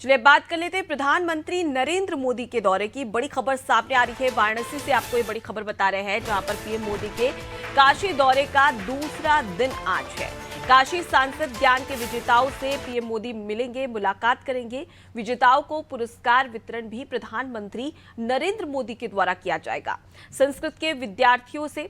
चलिए बात कर लेते हैं प्रधानमंत्री नरेंद्र मोदी के दौरे की। बड़ी खबर सामने आ रही है, वाराणसी से आपको ये बड़ी खबर बता रहे हैं, जहां पर पीएम मोदी के काशी दौरे का दूसरा दिन आज है। काशी सांसद ज्ञान के विजेताओं से पीएम मोदी मिलेंगे, मुलाकात करेंगे। विजेताओं को पुरस्कार वितरण भी प्रधानमंत्री नरेंद्र मोदी के द्वारा किया जाएगा। संस्कृत के विद्यार्थियों से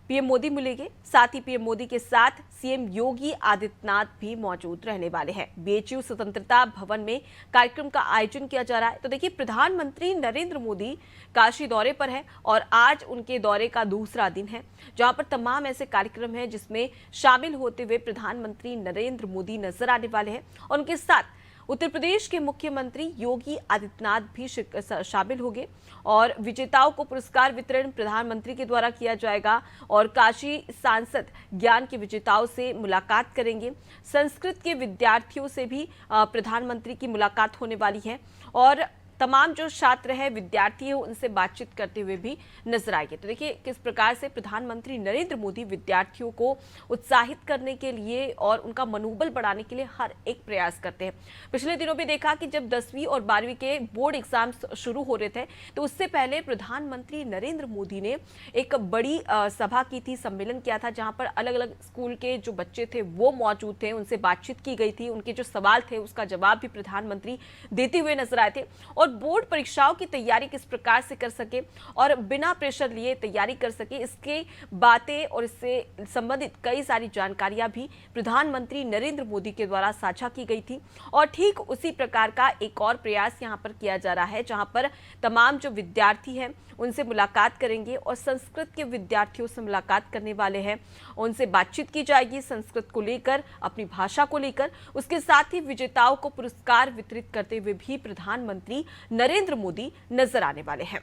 पीएम मोदी मिलेंगे। साथ ही पीएम मोदी के साथ सीएम योगी आदित्यनाथ भी मौजूद रहने वाले हैं। बीएचयू स्वतंत्रता भवन में कार्यक्रम का आयोजन किया जा रहा है। तो देखिए, प्रधानमंत्री नरेंद्र मोदी काशी दौरे पर है और आज उनके दौरे का दूसरा दिन है, जहां पर तमाम ऐसे कार्यक्रम हैं जिसमें शामिल होते हुए प्रधानमंत्री नरेंद्र मोदी नजर आने वाले हैं और उनके साथ उत्तर प्रदेश के मुख्यमंत्री योगी आदित्यनाथ भी शामिल होंगे और विजेताओं को पुरस्कार वितरण प्रधानमंत्री के द्वारा किया जाएगा और काशी सांसद ज्ञान के विजेताओं से मुलाकात करेंगे। संस्कृत के विद्यार्थियों से भी प्रधानमंत्री की मुलाकात होने वाली है और तमाम जो छात्र हैं, विद्यार्थी हैं, उनसे बातचीत करते हुए भी नजर आएंगे। तो देखिए किस प्रकार से प्रधानमंत्री नरेंद्र मोदी विद्यार्थियों को उत्साहित करने के लिए और उनका मनोबल बढ़ाने के लिए हर एक प्रयास करते हैं। पिछले दिनों भी देखा कि जब 10वीं और 12वीं के बोर्ड एग्जाम्स शुरू हो रहे थे, तो उससे पहले प्रधानमंत्री नरेंद्र मोदी ने एक बड़ी सभा की थी, सम्मेलन किया था, जहां पर अलग अलग स्कूल के जो बच्चे थे वो मौजूद थे, उनसे बातचीत की गई थी। उनके जो सवाल थे उसका जवाब भी प्रधानमंत्री देते हुए नजर आए थे और बोर्ड परीक्षाओं की तैयारी किस प्रकार से कर सके और बिना प्रेशर लिए तैयारी कर सके, इसके बातें और इससे संबंधित कई सारी जानकारियां भी प्रधानमंत्री नरेंद्र मोदी के द्वारा साझा की गई थी। और ठीक उसी प्रकार का एक और प्रयास यहां पर किया जा रहा है, जहां पर तमाम जो विद्यार्थी हैं उनसे मुलाकात करेंगे और संस्कृत के विद्यार्थियों से मुलाकात करने वाले हैं। उनसे बातचीत की जाएगी संस्कृत को लेकर, अपनी भाषा को लेकर। उसके साथ ही विजेताओं को पुरस्कार वितरित करते हुए भी प्रधानमंत्री नरेंद्र मोदी नजर आने वाले हैं।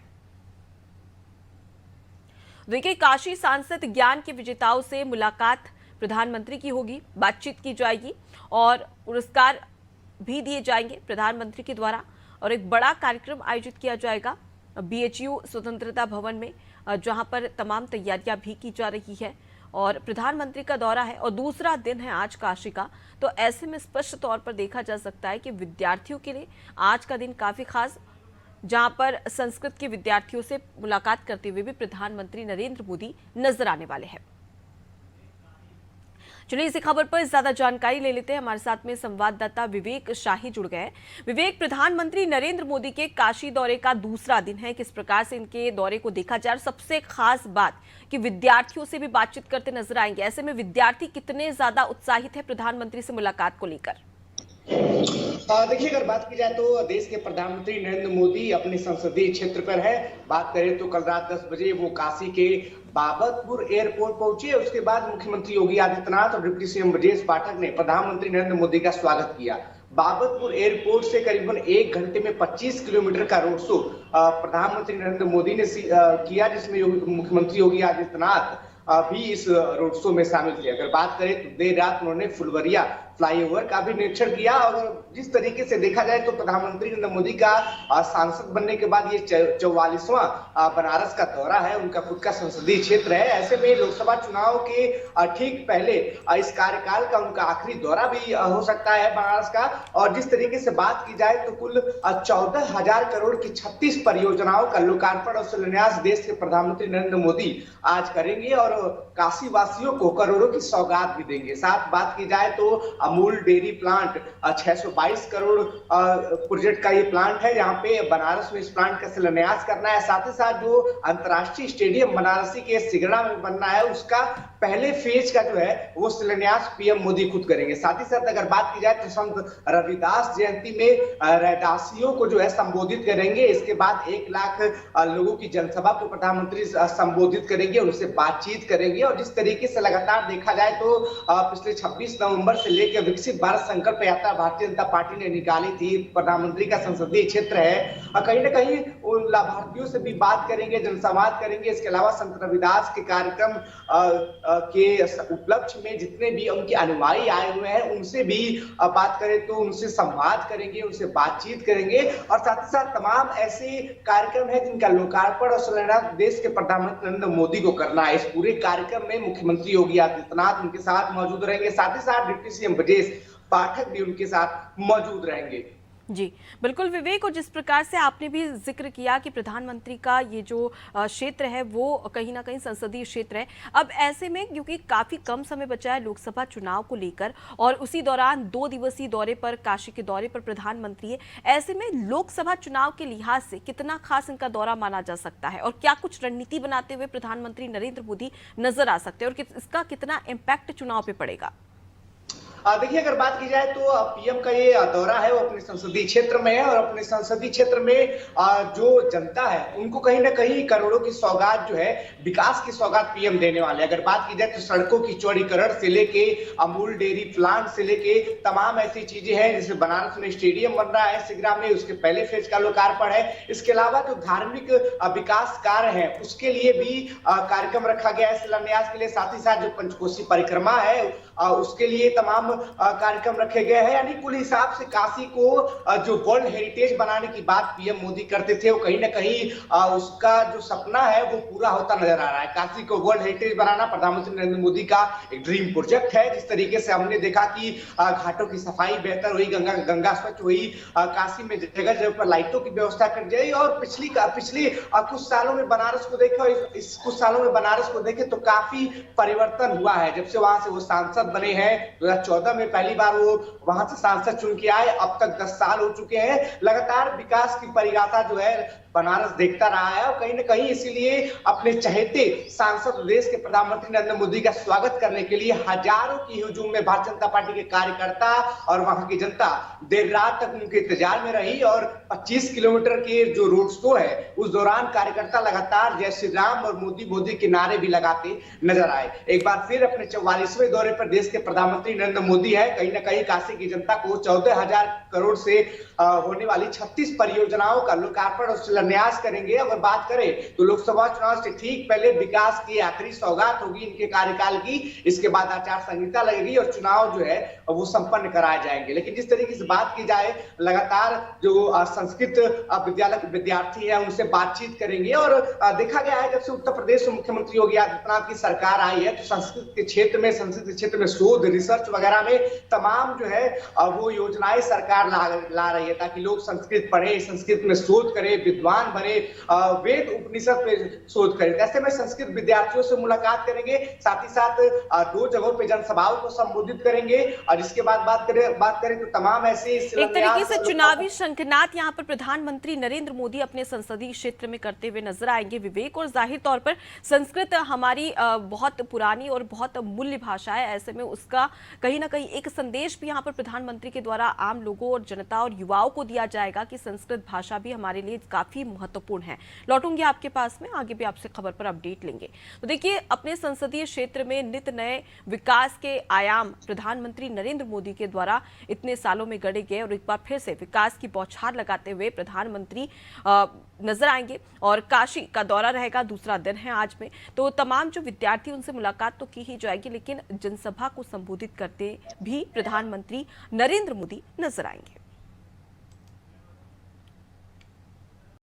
देखिए, काशी सांसद ज्ञान के विजेताओं से मुलाकात प्रधानमंत्री की होगी, बातचीत की जाएगी और पुरस्कार भी दिए जाएंगे प्रधानमंत्री के द्वारा और एक बड़ा कार्यक्रम आयोजित किया जाएगा बीएचयू स्वतंत्रता भवन में, जहां पर तमाम तैयारियां भी की जा रही है और प्रधानमंत्री का दौरा है और दूसरा दिन है आज काशी का। तो ऐसे में स्पष्ट तौर पर देखा जा सकता है कि विद्यार्थियों के लिए आज का दिन काफी खास, जहां पर संस्कृत के विद्यार्थियों से मुलाकात करते हुए भी प्रधानमंत्री नरेंद्र मोदी नजर आने वाले हैं। चलिए इसी खबर पर ज्यादा जानकारी ले लेते हैं। हमारे साथ में संवाददाता विवेक शाही जुड़ गए। विवेक, प्रधानमंत्री नरेंद्र मोदी के काशी दौरे का दूसरा दिन है, किस प्रकार से इनके दौरे को देखा जाए? सबसे खास बात कि विद्यार्थियों से भी बातचीत करते नजर आएंगे, ऐसे में विद्यार्थी कितने ज्यादा उत्साहित है प्रधानमंत्री से मुलाकात को लेकर? देखिए, अगर बात की जाए तो देश के प्रधानमंत्री नरेंद्र मोदी अपने संसदीय क्षेत्र पर है। बात करें तो कल रात 10 बजे वो काशी के बाबतपुर एयरपोर्ट पहुंचे। उसके बाद मुख्यमंत्री योगी आदित्यनाथ और डिप्टी सीएम ब्रजेश पाठक ने प्रधानमंत्री नरेंद्र मोदी का स्वागत किया। बाबतपुर एयरपोर्ट से करीबन 1 घंटे में 25 किलोमीटर का रोड शो प्रधानमंत्री नरेंद्र मोदी ने किया, जिसमें मुख्यमंत्री योगी आदित्यनाथ भी इस रोड शो में शामिल थे। अगर बात करें तो देर रात उन्होंने फुलवरिया फ्लाईओवर का भी निरीक्षण किया और जिस तरीके से देखा जाए तो प्रधानमंत्री नरेंद्र मोदी का सांसद बनने के बाद ये 44वां बनारस का दौरा है, उनका खुद का संसदीय क्षेत्र है। ऐसे में लोकसभा चुनाव के ठीक पहले इस कार्यकाल का उनका आखिरी दौरा भी हो सकता है बनारस का। और जिस तरीके से बात की जाए तो कुल 14,000 करोड़ की 36 परियोजनाओं का लोकार्पण और शिलान्यास देश के प्रधानमंत्री नरेंद्र मोदी आज करेंगे और काशी वासियों को करोड़ों की सौगात भी देंगे। साथ बात की जाए तो Amul dairy plant 622 crore project का ये प्लांट है, जहां पे बनारस में इस प्लांट का शिलान्यास करना है। साथ ही साथ जो अंतर्राष्ट्रीय स्टेडियम बनारसी के सिगड़ा में बनना है, उसका पहले फेज का जो है वो शिलान्यास पीएम मोदी खुद करेंगे। साथ ही साथ अगर बात की जाए तो संत रविदास जयंती में रैदासियों को जो है संबोधित करेंगे। इसके बाद 1 लाख लोगों की जनसभा को प्रधानमंत्री संबोधित करेंगे, उनसे बातचीत करेंगे। और जिस तरीके से लगातार देखा जाए तो पिछले 26 नवंबर से लेकर विकसित भारत संकल्प यात्रा भारतीय जनता पार्टी ने निकाली थी, प्रधानमंत्री का संसदीय क्षेत्र है, कहीं ना कहीं उन लाभार्थियों से भी बात करेंगे, जनसंवाद करेंगे। इसके अलावा संत रविदास के कार्यक्रम के उपलक्ष्य में जितने भी उनके अनुयायी आए हुए हैं उनसे भी बात करें तो उनसे संवाद करेंगे, उनसे बातचीत करेंगे। और साथ ही साथ तमाम ऐसे कार्यक्रम है जिनका लोकार्पण और शिलान्यास देश के प्रधानमंत्री नरेंद्र मोदी को करना है। इस पूरे कार्यक्रम में मुख्यमंत्री योगी आदित्यनाथ उनके साथ मौजूद रहेंगे, साथ ही साथ डिप्टी सीएम ब्रजेश पाठक भी उनके साथ मौजूद रहेंगे। जी बिल्कुल विवेक, और जिस प्रकार से आपने भी जिक्र किया कि प्रधानमंत्री का ये जो क्षेत्र है वो कहीं ना कहीं संसदीय क्षेत्र है। अब ऐसे में क्योंकि काफी कम समय बचा है लोकसभा चुनाव को लेकर और उसी दौरान 2 दिवसीय दौरे पर, काशी के दौरे पर प्रधानमंत्री है, ऐसे में लोकसभा चुनाव के लिहाज से कितना खास इनका दौरा माना जा सकता है और क्या कुछ रणनीति बनाते हुए प्रधानमंत्री नरेंद्र मोदी नजर आ सकते हैं और इसका कितना इम्पैक्ट चुनाव पे पड़ेगा? देखिए, अगर बात की जाए तो पीएम का ये दौरा है वो अपने संसदीय क्षेत्र में है और अपने संसदीय क्षेत्र में जो जनता है उनको कहीं ना कहीं करोड़ों की सौगात जो है, विकास की सौगात पीएम देने वाले। अगर बात की जाए तो सड़कों की चौड़ीकरण से लेके अमूल डेयरी प्लांट से लेके तमाम ऐसी चीजें हैं, जैसे बनारस में स्टेडियम बन रहा है सिगरा में, उसके पहले फेज का लोकार्पण है। इसके अलावा जो धार्मिक विकास कार्य है उसके लिए भी कार्यक्रम रखा गया है शिलान्यास के लिए। साथ ही साथ जो पंचकोसी परिक्रमा है उसके लिए तमाम कार्यक्रम रखे गए हैं। यानी कुल हिसाब से काशी को जो वर्ल्ड हेरिटेज बनाने की बात पीएम मोदी करते थे, वो कहीं ना कहीं उसका जो सपना है वो पूरा होता नजर आ रहा है। काशी को वर्ल्ड हेरिटेज बनाना प्रधानमंत्री नरेंद्र मोदी का एक ड्रीम प्रोजेक्ट है। जिस तरीके से हमने देखा कि घाटों की सफाई बेहतर हुई, गंगा स्वच्छ हुई, काशी में जगह जगह पर लाइटों की व्यवस्था कर दी गई। और पिछली कुछ सालों में बनारस को देखे, इस कुछ सालों में बनारस को देखे तो काफी परिवर्तन हुआ है। जब से वहां से वो सांसद बने हैं 2014 में पहली बार वो वहां से सांसद चुन के आए, अब तक 10 साल हो चुके हैं। लगातार विकास की परिगाथा जो है बनारस देखता रहा है और कहीं ना कहीं इसीलिए अपने चहेते सांसद देश के प्रधानमंत्री नरेंद्र मोदी का स्वागत करने के लिए हजारों की हुजूम में भारतीय जनता पार्टी के कार्यकर्ता और वहां की जनता देर रात तक उनके इंतजार में रही। और 25 किलोमीटर के जो रोड शो है उस दौरान कार्यकर्ता लगातार जय श्री राम और मोदी मोदी के नारे भी लगाते नजर आए। एक बार फिर अपने 44वें दौरे पर देश के प्रधानमंत्री नरेंद्र मोदी है। कहीं ना कहीं काशी की जनता को 14,000 करोड़ से होने वाली 36 परियोजनाओं का लोकार्पण और शिलान्यास करेंगे। अगर बात करें तो लोकसभा चुनाव से ठीक पहले विकास की आखिरी सौगात होगी इनके कार्यकाल की। इसके बाद आचार संहिता लगेगी और चुनाव जो है वो संपन्न कराए जाएंगे। लेकिन जिस तरीके से बात की जाए, लगातार जो संस्कृत विद्यालय के विद्यार्थी है उनसे बातचीत करेंगे। और देखा गया है जब से उत्तर प्रदेश में मुख्यमंत्री योगी आदित्यनाथ की सरकार आई है तो संस्कृत के क्षेत्र में शोध रिसर्च वगैरह में तमाम जो है वो योजनाएं सरकार ला रही है ताकि लोग संस्कृत पढ़े, संस्कृत में शोध करें, विद्वान बने, वेद उपनिषद पे शोध करें। ऐसे में संस्कृत विद्यार्थियों से मुलाकात करेंगे, साथ ही साथ 2 जगहों पे जनसभाओं को संबोधित करेंगे। और इसके बाद बात करें तो तमाम ऐसे एक तरीके से चुनावी शंखनाद यहाँ पर प्रधानमंत्री नरेंद्र मोदी अपने संसदीय क्षेत्र में करते हुए नजर आएंगे विवेक। और जाहिर तौर पर संस्कृत हमारी बहुत पुरानी और बहुत मूल्य भाषा है, ऐसे में उसका कहीं ना कहीं एक संदेश भी यहाँ पर प्रधानमंत्री के द्वारा आम लोगों और जनता और युवाओं को दिया जाएगा कि संस्कृत भाषा भी हमारे लिए काफी महत्वपूर्ण है। लौटूंगी आपके पास में, आगे भी आपसे खबर पर अपडेट लेंगे। तो देखिए, अपने संसदीय क्षेत्र में नित नए विकास के आयाम प्रधानमंत्री नरेंद्र मोदी के द्वारा इतने सालों में गढ़े गए और एक बार फिर से विकास की बौछार लगाते हुए प्रधानमंत्री नजर आएंगे। और काशी का दौरा रहेगा, दूसरा दिन है आज में, तो तमाम जो विद्यार्थी उनसे मुलाकात तो की ही जाएगी, लेकिन जनसभा को संबोधित करते भी प्रधानमंत्री नरेंद्र मोदी नजर आएंगे।